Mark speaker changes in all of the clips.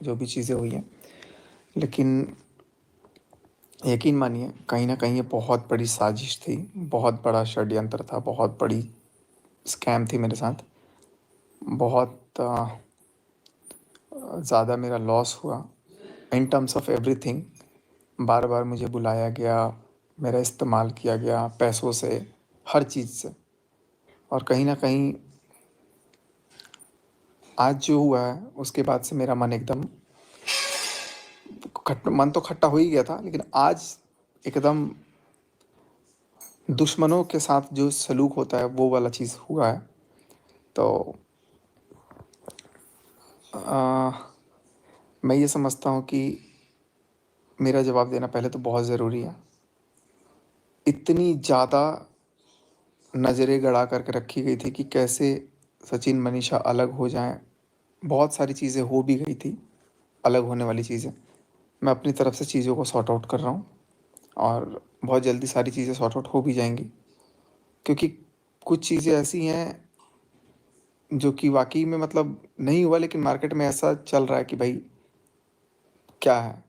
Speaker 1: जो भी चीज़ें हुई हैं। लेकिन यकीन मानिए कहीं न कहीं ये बहुत बड़ी साजिश थी, बहुत बड़ा षड्यंत्र था, बहुत बड़ी स्कैम थी मेरे साथ। बहुत ज़्यादा मेरा लॉस हुआ इन टर्म्स ऑफ एवरीथिंग। बार-बार मुझे बुलाया गया, मेरा इस्तेमाल किया गया पैसों से, हर चीज़ से। और कहीं न कहीं आज जो हुआ है उसके बाद से मेरा मन एकदम मन तो खट्टा हो ही गया था, लेकिन आज एकदम दुश्मनों के साथ जो सलूक होता है वो वाला चीज़ हुआ है। तो मैं ये समझता हूँ कि मेरा जवाब देना पहले तो बहुत ज़रूरी है। इतनी ज़्यादा नज़रें गड़ा कर के रखी गई थी कि कैसे सचिन मनीषा अलग हो जाएं। बहुत सारी चीज़ें हो भी गई थी, अलग होने वाली चीज़ें। मैं अपनी तरफ से चीज़ों को सॉर्ट आउट कर रहा हूँ और बहुत जल्दी सारी चीज़ें सॉर्ट आउट हो भी जाएंगी, क्योंकि कुछ चीज़ें ऐसी हैं जो कि वाकई में मतलब नहीं हुआ, लेकिन मार्केट में ऐसा चल रहा है कि भाई क्या है।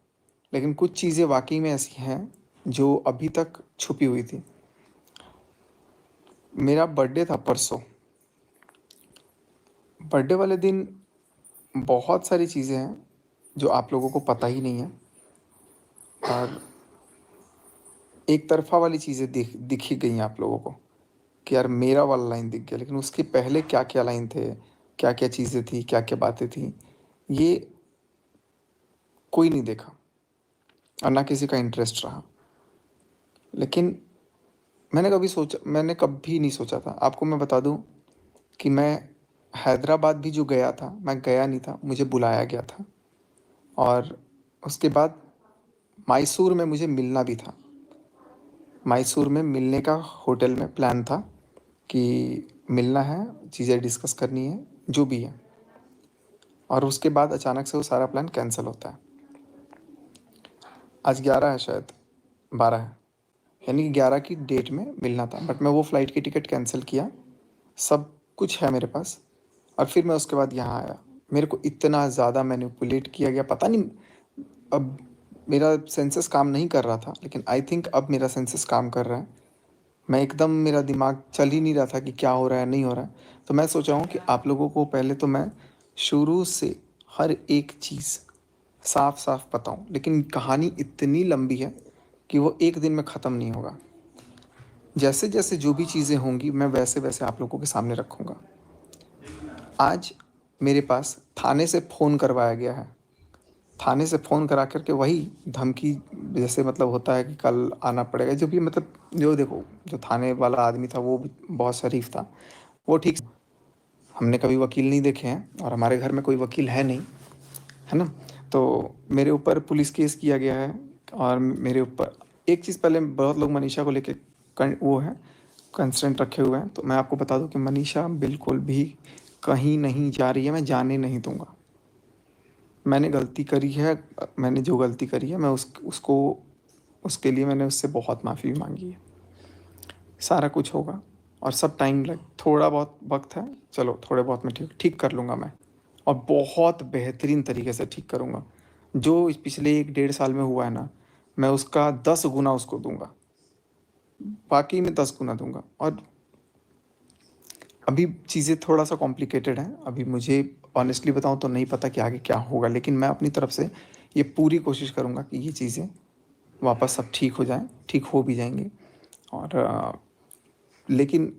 Speaker 1: लेकिन कुछ चीज़ें वाकई में ऐसी हैं जो अभी तक छुपी हुई थी। मेरा बर्थडे था परसों। बर्थडे वाले दिन बहुत सारी चीज़ें हैं जो आप लोगों को पता ही नहीं है, और एक तरफ़ा वाली चीज़ें दिख ही गई हैं आप लोगों को कि यार मेरा वाला लाइन दिख गया, लेकिन उसके पहले क्या-क्या लाइन थे, क्या-क्या चीज़ें थी, क्या-क्या बातें थी, ये कोई नहीं देखा और ना किसी का इंटरेस्ट रहा। लेकिन मैंने कभी नहीं सोचा था। आपको मैं बता दूँ कि मैं हैदराबाद भी जो गया था, मैं गया नहीं था, मुझे बुलाया गया था। और उसके बाद मैसूर में मुझे मिलना भी था। मैसूर में मिलने का होटल में प्लान था कि मिलना है, चीज़ें डिस्कस करनी है, जो भी है। और उसके बाद अचानक से वो सारा प्लान कैंसल होता है। आज 11 है शायद, 12 है, यानी कि 11 की डेट में मिलना था, बट मैं वो फ़्लाइट की टिकट कैंसिल किया। सब कुछ है मेरे पास और फिर मैं उसके बाद यहाँ आया। मेरे को इतना ज़्यादा मैनिपुलेट किया गया, पता नहीं। अब मेरा सेंसेस काम नहीं कर रहा था, लेकिन आई थिंक अब मेरा सेंसेस काम कर रहा है। मैं एकदम, मेरा दिमाग चल ही नहीं रहा था कि क्या हो रहा है, नहीं हो रहा है। तो मैं सोच रहा हूँ कि आप लोगों को पहले तो मैं शुरू से हर एक चीज़ साफ साफ बताऊँ, लेकिन कहानी इतनी लंबी है कि वो एक दिन में ख़त्म नहीं होगा। जैसे जैसे जो भी चीज़ें होंगी मैं वैसे वैसे आप लोगों के सामने रखूँगा। आज मेरे पास थाने से फ़ोन करवाया गया है। थाने से फ़ोन करा कर के वही धमकी, जैसे मतलब होता है कि कल आना पड़ेगा, जो भी मतलब, जो देखो, जो थाने वाला आदमी था वो भी बहुत शरीफ था। वो ठीक, हमने कभी वकील नहीं देखे हैं और हमारे घर में कोई वकील है नहीं, है ना। तो मेरे ऊपर पुलिस केस किया गया है। और मेरे ऊपर एक चीज़, पहले बहुत लोग मनीषा को लेके वो है कंस्ट्रेंट रखे हुए हैं, तो मैं आपको बता दूं कि मनीषा बिल्कुल भी कहीं नहीं जा रही है, मैं जाने नहीं दूंगा। मैंने गलती करी है, मैंने जो गलती करी है मैं उसको उसके लिए मैंने उससे बहुत माफ़ी मांगी है। सारा कुछ होगा और सब टाइम लग, थोड़ा बहुत वक्त है, चलो थोड़े बहुत में ठीक ठीक कर लूँगा मैं, और बहुत बेहतरीन तरीके से ठीक करूँगा। जो इस पिछले 1 डेढ़ साल में हुआ है ना, मैं उसका 10 गुना उसको दूंगा, बाकी में 10 गुना दूंगा। और अभी चीज़ें थोड़ा सा कॉम्प्लिकेटेड हैं, अभी मुझे ऑनेस्टली बताऊं तो नहीं पता कि आगे क्या होगा, लेकिन मैं अपनी तरफ से ये पूरी कोशिश करूँगा कि ये चीज़ें वापस सब ठीक हो जाएं, ठीक हो भी जाएंगे। और लेकिन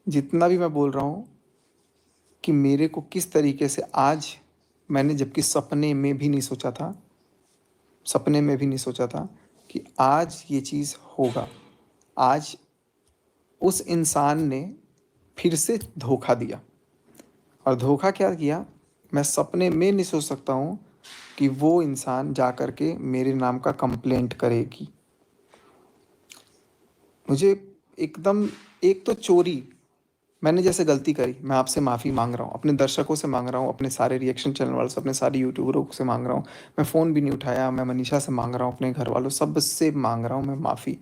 Speaker 1: जितना भी मैं बोल रहा हूँ कि मेरे को किस तरीके से आज, मैंने जबकि सपने में भी नहीं सोचा था, सपने में भी नहीं सोचा था कि आज ये चीज़ होगा। आज उस इंसान ने फिर से धोखा दिया, और धोखा क्या किया, मैं सपने में नहीं सोच सकता हूँ कि वो इंसान जा कर के मेरे नाम का कंप्लेंट करेगी। मुझे एकदम, एक तो चोरी, मैंने जैसे गलती करी, मैं आपसे माफ़ी मांग रहा हूँ, अपने दर्शकों से मांग रहा हूँ, अपने सारे रिएक्शन चैनल वालों से, अपने सारे यूट्यूबरों से मांग रहा हूँ। मैं फ़ोन भी नहीं उठाया, मैं मनीषा से मांग रहा हूँ, अपने घर वालों सबसे मांग रहा हूँ मैं माफ़ी,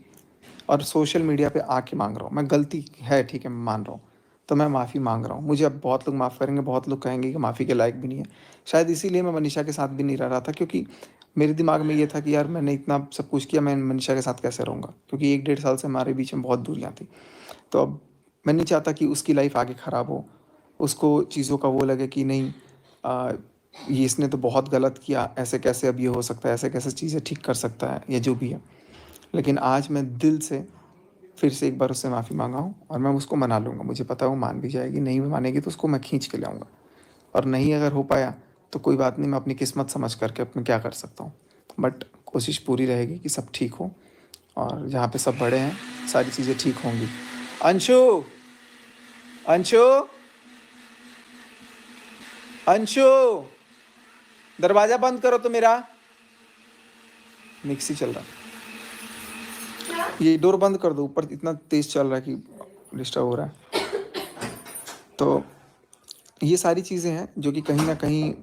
Speaker 1: और सोशल मीडिया पे आके मांग रहा हूँ। मैं गलती है, ठीक है, मैं मान रहा हूँ, तो मैं माफ़ी मांग रहा हूँ। मुझे अब बहुत लोग माफ़ करेंगे, बहुत लोग कहेंगे कि माफ़ी के लायक भी नहीं है, शायद इसीलिए मैं मनीषा के साथ भी नहीं रह रहा था, क्योंकि मेरे दिमाग में ये था कि यार मैंने इतना सब कुछ किया, मैं मनीषा के साथ कैसे रहूँगा, क्योंकि 1 डेढ़ साल से हमारे बीच में बहुत दूरियाँ थी। तो अब मैं नहीं चाहता कि उसकी लाइफ आगे ख़राब हो, उसको चीज़ों का वो लगे कि नहीं, आ, ये इसने तो बहुत गलत किया, ऐसे कैसे अब ये हो सकता है, ऐसे कैसे चीज़ें ठीक कर सकता है, या जो भी है। लेकिन आज मैं दिल से फिर से एक बार उससे माफ़ी मांगा हूँ, और मैं उसको मना लूँगा। मुझे पता है वो मान भी जाएगी, नहीं भी मानेगी तो उसको मैं खींच के लाऊंगा। और नहीं अगर हो पाया तो कोई बात नहीं, मैं अपनी किस्मत समझ करके अपने क्या कर सकता हूँ। बट कोशिश पूरी रहेगी कि सब ठीक हो, और जहाँ पे सब बड़े हैं सारी चीज़ें ठीक होंगी। अंशु, अंशु, अंशु, दरवाज़ा बंद करो तो मेरा। मिक्सी चल रहा है, ये डोर बंद कर दो, ऊपर इतना तेज़ चल रहा है कि डिस्टर्ब हो रहा है। तो ये सारी चीज़ें हैं जो कि कहीं ना कहीं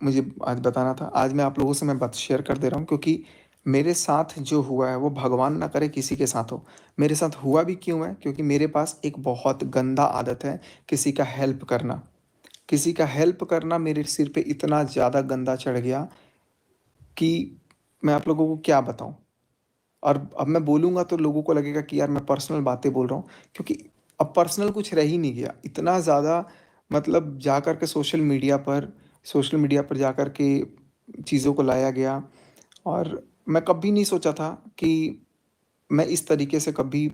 Speaker 1: मुझे आज बताना था। आज मैं आप लोगों से मैं बात शेयर कर दे रहा हूँ, क्योंकि मेरे साथ जो हुआ है वो भगवान ना करे किसी के साथ हो। मेरे साथ हुआ भी क्यों है, क्योंकि मेरे पास एक बहुत गंदा आदत है, किसी का हेल्प करना। किसी का हेल्प करना मेरे सिर पे इतना ज़्यादा गंदा चढ़ गया कि मैं आप लोगों को क्या बताऊँ। और अब मैं बोलूँगा तो लोगों को लगेगा कि यार मैं पर्सनल बातें बोल रहा हूँ, क्योंकि अब पर्सनल कुछ रह ही नहीं गया। इतना ज़्यादा मतलब जा कर के सोशल मीडिया पर जा कर के चीज़ों को लाया गया। और मैं कभी नहीं सोचा था कि मैं इस तरीके से कभी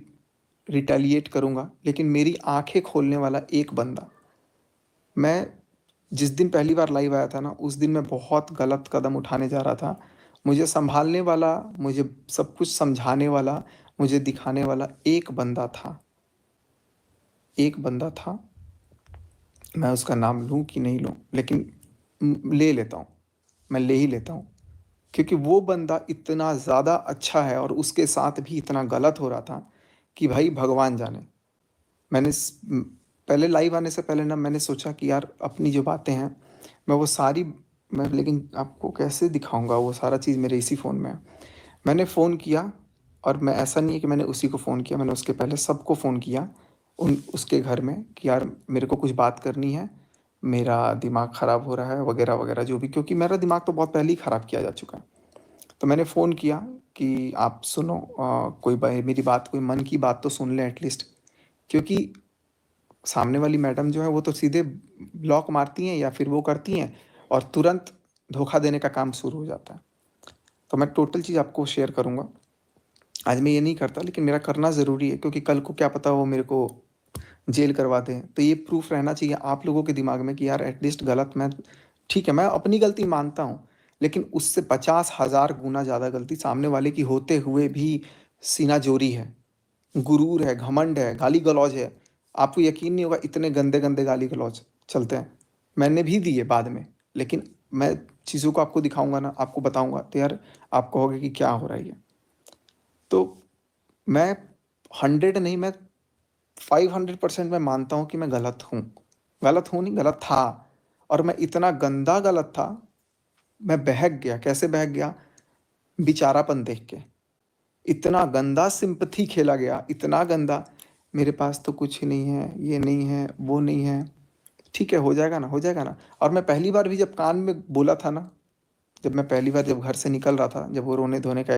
Speaker 1: रिटेलिएट करूँगा, लेकिन मेरी आंखें खोलने वाला एक बंदा। मैं जिस दिन पहली बार लाइव आया था ना, उस दिन मैं बहुत गलत कदम उठाने जा रहा था। मुझे संभालने वाला, मुझे सब कुछ समझाने वाला, मुझे दिखाने वाला एक बंदा था। एक बंदा था, मैं उसका नाम लूँ कि नहीं लूँ, लेकिन ले लेता हूँ, मैं ले ही लेता हूँ। क्योंकि वो बंदा इतना ज़्यादा अच्छा है और उसके साथ भी इतना गलत हो रहा था कि भाई भगवान जाने। मैंने पहले लाइव आने से पहले ना मैंने सोचा कि यार अपनी जो बातें हैं मैं वो सारी, मैं लेकिन आपको कैसे दिखाऊंगा, वो सारा चीज़ मेरे इसी फ़ोन में है। मैंने फ़ोन किया, और मैं ऐसा नहीं है कि मैंने उसी को फ़ोन किया, मैंने उसके पहले सबको फ़ोन किया उन उसके घर में कि यार मेरे को कुछ बात करनी है, मेरा दिमाग ख़राब हो रहा है वगैरह वगैरह जो भी, क्योंकि मेरा दिमाग तो बहुत पहले ही ख़राब किया जा चुका है। तो मैंने फ़ोन किया कि आप सुनो, कोई मेरी बात, कोई मन की बात तो सुन लें एटलीस्ट। क्योंकि सामने वाली मैडम जो है वो तो सीधे ब्लॉक मारती हैं या फिर वो करती हैं, और तुरंत धोखा देने का काम शुरू हो जाता है। तो मैं टोटल चीज़ आपको शेयर करूँगा। आज मैं ये नहीं करता, लेकिन मेरा करना ज़रूरी है, क्योंकि कल को क्या पता वो मेरे को जेल करवा दें। तो ये प्रूफ रहना चाहिए आप लोगों के दिमाग में कि यार एटलीस्ट गलत मैं, ठीक है मैं अपनी गलती मानता हूँ, लेकिन उससे 50,000 गुना ज़्यादा गलती सामने वाले की होते हुए भी सीना जोरी है, गुरूर है, घमंड है, गाली गलौज है। आपको यकीन नहीं होगा इतने गंदे गंदे गाली गलौज चलते हैं। मैंने भी दिए बाद में, लेकिन मैं चीज़ों को आपको दिखाऊंगा ना, आपको बताऊंगा तो यार आप कहोगे कि क्या हो रहा है ये। तो मैं 100 नहीं, मैं 500% मैं मानता हूँ कि मैं गलत हूँ। गलत हूँ नहीं, गलत था। और मैं इतना गंदा गलत था, मैं बहक गया। कैसे बहक गया? बेचारापन देख के। इतना गंदा सिंपथी खेला गया, इतना गंदा, मेरे पास तो कुछ ही नहीं है, ये नहीं है, वो नहीं है। ठीक है, हो जाएगा ना, हो जाएगा ना। और मैं पहली बार भी जब कान में बोला था ना, जब मैं पहली बार जब घर से निकल रहा था, जब वो रोने धोने का